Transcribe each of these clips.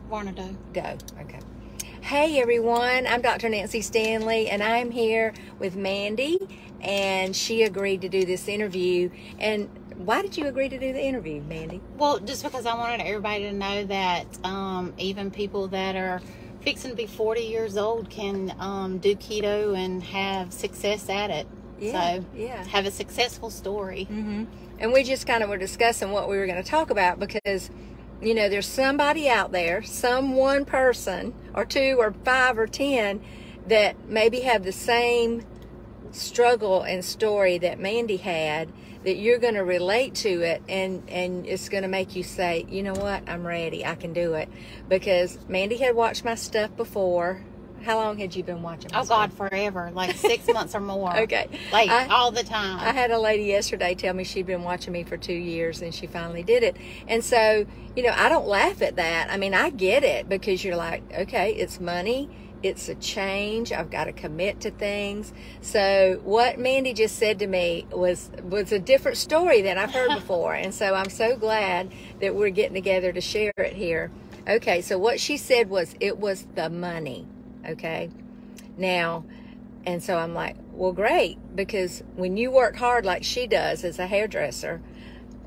Varnedoe. Go. Okay. Hey everyone, I'm Dr. Nancy Stanley, and I'm here with Mandi, and she agreed to do this interview. And why did you agree to do the interview, Mandi? Well, just because I wanted everybody to know that even people that are fixing to be 40 years old can do keto and have success at it. Yeah, have a successful story. Mm-hmm. And we just kind of were discussing what we were going to talk about because, you know, there's somebody out there, some one person or two or 5 or 10 that maybe have the same struggle and story that Mandi had, that you're going to relate to it, and it's going to make you say, you know what, I'm ready, I can do it. Because Mandi had watched my stuff before. How long had you been watching my stuff? God, forever. Like 6 months or more. Okay. Like all the time. I had a lady yesterday tell me she'd been watching me for 2 years and she finally did it. And so, you know, I don't laugh at that. I mean, I get it, because you're like, okay, it's money. It's a change. I've got to commit to things. So what Mandi just said to me was a different story than I've heard before. And so I'm so glad that we're getting together to share it here. Okay, so what she said was it was the money. Okay, now, and so I'm like, well, great, because when you work hard like she does as a hairdresser,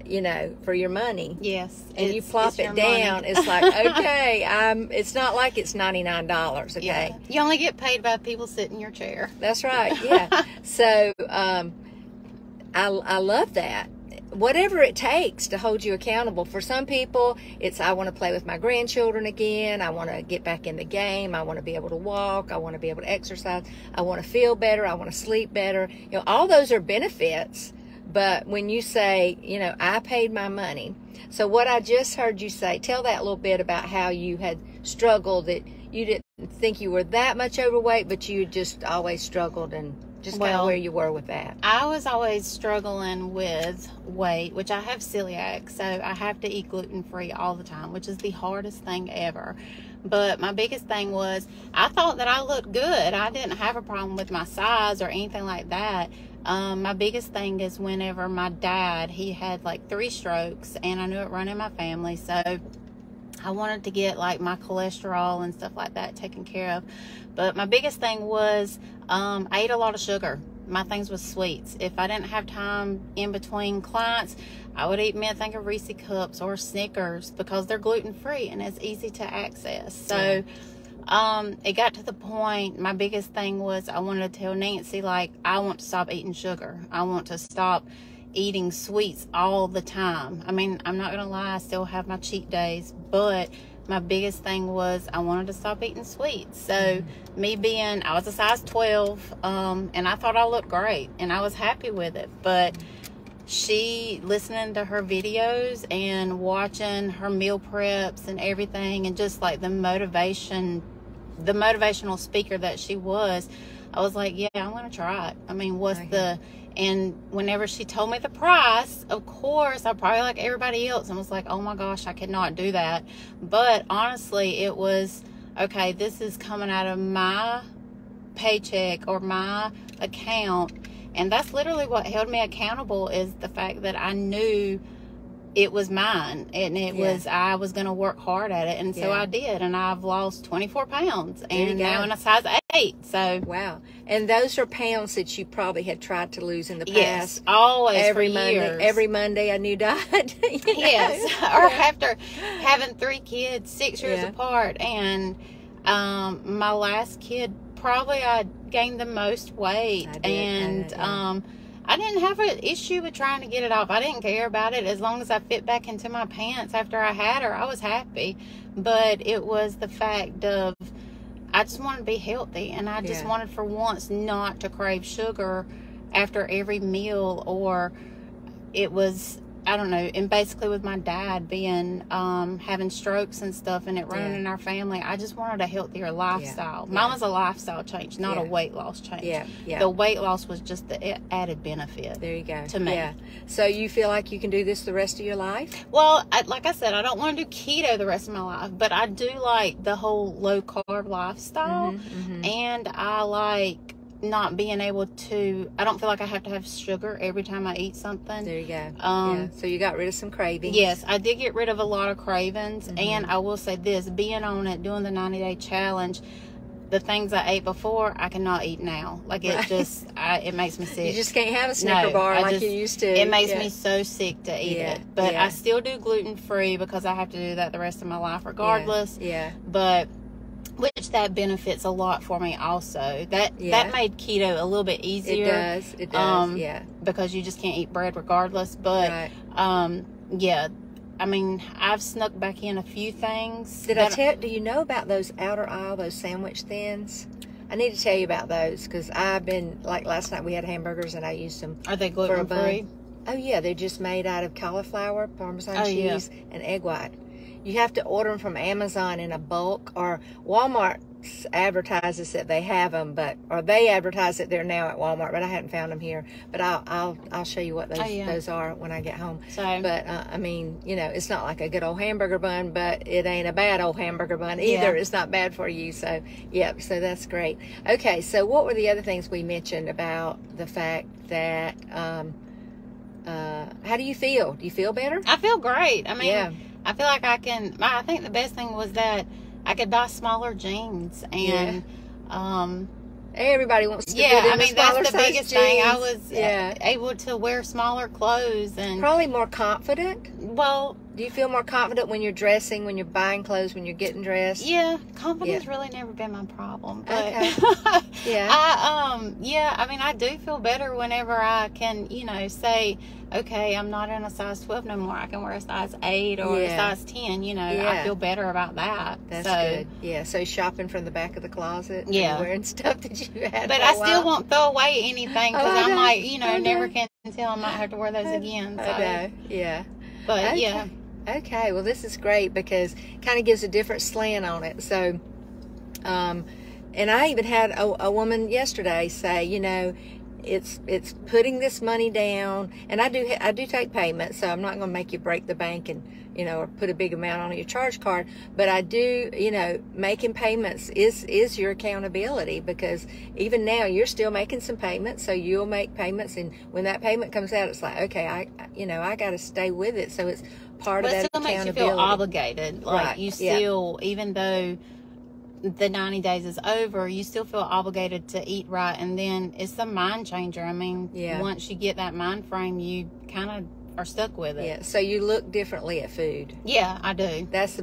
you know, for your money, yes, and you plop it down, it's like, okay, it's not like it's $99. Okay, yeah. You only get paid by people sitting in your chair. That's right. Yeah. So I love that. Whatever it takes to hold you accountable. For some people, it's I want to play with my grandchildren again. I want to get back in the game. I want to be able to walk. I want to be able to exercise. I want to feel better. I want to sleep better. You know, all those are benefits. But when you say, you know, I paid my money. So what I just heard you say, tell that little bit about how you had struggled, that you didn't think you were that much overweight, but you just always struggled, and just kind of where you were with that. I was always struggling with weight, which I have celiac, so I have to eat gluten-free all the time, which is the hardest thing ever. But my biggest thing was I thought that I looked good. I didn't have a problem with my size or anything like that. My biggest thing is whenever my dad, he had like 3 strokes, and I knew it run in my family, so I wanted to get like my cholesterol and stuff like that taken care of. But my biggest thing was I ate a lot of sugar. My things was sweets. If I didn't have time in between clients, I would eat me a thing of Reese Cups or Snickers, because they're gluten-free and it's easy to access. So it got to the point, my biggest thing was I wanted to tell Nancy, like, I want to stop eating sugar. I want to stop eating sweets all the time. I mean, I'm not gonna lie, I still have my cheat days, but my biggest thing was I wanted to stop eating sweets. So me being, I was a size 12, and I thought I looked great and I was happy with it. But she, listening to her videos and watching her meal preps and everything, and just like the motivational speaker that she was, I was like, yeah, I'm gonna try it. I mean, and whenever she told me the price, of course, I probably, like everybody else, I was like, oh my gosh, I could not do that. But honestly, it was, okay, this is coming out of my paycheck or my account. And that's literally what held me accountable, is the fact that I knew it was mine, and it was, I was going to work hard at it. And so I did, and I've lost 24 pounds and now in a size 8. So wow. And those are pounds that you probably had tried to lose in the past. Yes, always, every for Monday, years. Every Monday a new diet. Yes, or after having 3 kids 6 years apart, and my last kid, probably I gained the most weight, I didn't have an issue with trying to get it off. I didn't care about it. As long as I fit back into my pants after I had her, I was happy. But it was the fact of, I just wanted to be healthy, and I just wanted for once not to crave sugar after every meal. Or it was, I don't know, and basically with my dad being having strokes and stuff, and it running in our family, I just wanted a healthier lifestyle. Mine was a lifestyle change, not a weight loss change. The weight loss was just the added benefit. There you go. To me. So you feel like you can do this the rest of your life? Well, like I said, I don't want to do keto the rest of my life, but I do like the whole low carb lifestyle, and I like not being able to, I don't feel like I have to have sugar every time I eat something. There you go. Yeah. So you got rid of some cravings. Yes, I did get rid of a lot of cravings. And I will say this, being on it, doing the 90-day challenge, the things I ate before, I cannot eat now. Like, it just, it makes me sick. You just can't have a Snicker bar like you used to. It makes me so sick to eat it. But I still do gluten-free because I have to do that the rest of my life regardless. Yeah. But, which that benefits a lot for me also. That made keto a little bit easier. It does, because you just can't eat bread regardless. But, yeah. I mean, I've snuck back in a few things. Do you know about those outer aisle, those sandwich thins? I need to tell you about those because I've been, like last night we had hamburgers and I used them. Are they gluten-free? Oh, yeah. They're just made out of cauliflower, Parmesan cheese, and egg white. You have to order them from Amazon in a bulk, or Walmart advertises that they have them, or they advertise that they're now at Walmart, but I hadn't found them here. But I'll show you what those are when I get home. But I mean, you know, it's not like a good old hamburger bun, but it ain't a bad old hamburger bun either. It's not bad for you. So so that's great. Okay, so what were the other things we mentioned about the fact that how do you feel? Do you feel better? I feel great. I mean, I feel like I think the best thing was that I could buy smaller jeans, and everybody wants to I mean, that's the biggest thing. I was able to wear smaller clothes and probably more confident. Well, do you feel more confident when you're dressing, when you're buying clothes, when you're getting dressed? Yeah, confidence really never been my problem. But I mean, I do feel better whenever I can, you know, say, okay, I'm not in a size 12 no more. I can wear a size 8 or a size 10. You know, I feel better about that. That's good. Yeah, so shopping from the back of the closet. Yeah, wearing stuff that you had. But I still won't throw away anything because I'm like, you know, never can tell. I might have to wear those again. So. I know. Yeah. But Okay, well, this is great because it kind of gives a different slant on it. So, and I even had a woman yesterday say, you know, it's putting this money down, and I do take payments, so I'm not going to make you break the bank and, you know, or put a big amount on your charge card, but I do, you know, making payments is your accountability, because even now you're still making some payments, so you'll make payments, and when that payment comes out, it's like, okay, I got to stay with it, so it's part of that accountability. It still makes you feel obligated, like you still, even though the 90 days is over, you still feel obligated to eat right, and then it's a mind changer. I mean, once you get that mind frame, you kind of are stuck with it. Yeah, so you look differently at food. Yeah, I do. That's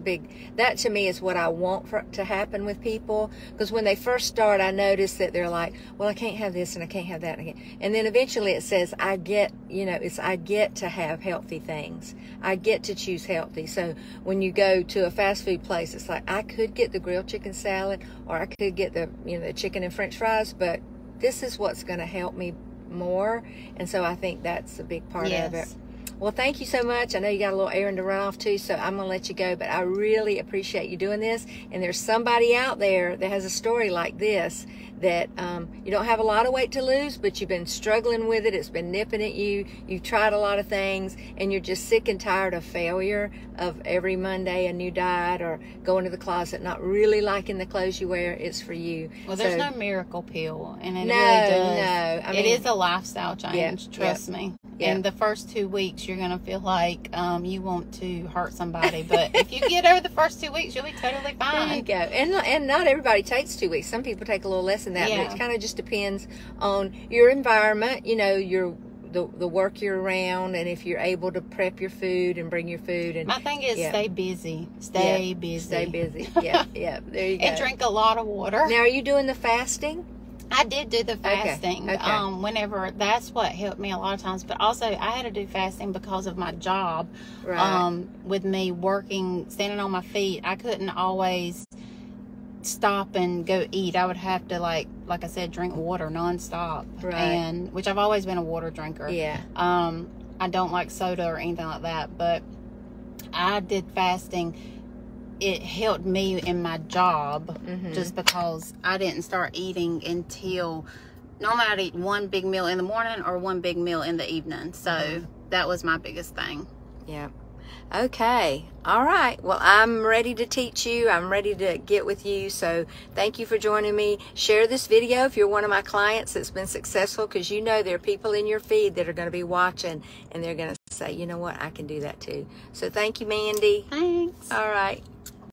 that to me is what I want to happen with people, because when they first start, I notice that they're like, well, I can't have this and I can't have that, and then eventually it says, I get to have healthy things. I get to choose healthy. So when you go to a fast food place, it's like, I could get the grilled chicken salad, or I could get the chicken and french fries, but this is what's going to help me more. And so I think that's a big part of it. Well, thank you so much. I know you got a little errand to run off too, so I'm going to let you go, but I really appreciate you doing this. And there's somebody out there that has a story like this, that you don't have a lot of weight to lose, but you've been struggling with it. It's been nipping at you. You've tried a lot of things, and you're just sick and tired of failure, of every Monday a new diet, or going to the closet, not really liking the clothes you wear. It's for you. Well, there's no miracle pill, and it really does. No. I mean, it is a lifestyle change. Trust me. In the first 2 weeks, you're going to feel like you want to hurt somebody. But if you get over the first 2 weeks, you'll be totally fine. There you go. And not everybody takes 2 weeks. Some people take a little less than that. But it kind of just depends on your environment, the work you're around, and if you're able to prep your food and bring your food. And my thing is stay busy. Stay busy. Stay busy. Yeah. There you go. And drink a lot of water. Now, are you doing the fasting? I did do the fasting. Okay. Whenever, that's what helped me a lot of times. But also, I had to do fasting because of my job. Right. With me working, standing on my feet, I couldn't always stop and go eat. I would have to, like I said, drink water nonstop. Right. And which I've always been a water drinker. Yeah. I don't like soda or anything like that. But I did fasting. It helped me in my job, just because I didn't start eating until, normally I'd eat one big meal in the morning or one big meal in the evening. So that was my biggest thing. Yeah. Okay. All right. Well, I'm ready to teach you. I'm ready to get with you. So thank you for joining me. Share this video if you're one of my clients that's been successful, because you know there are people in your feed that are going to be watching and they're going to say, you know what, I can do that too. So thank you, Mandy. Thanks. All right.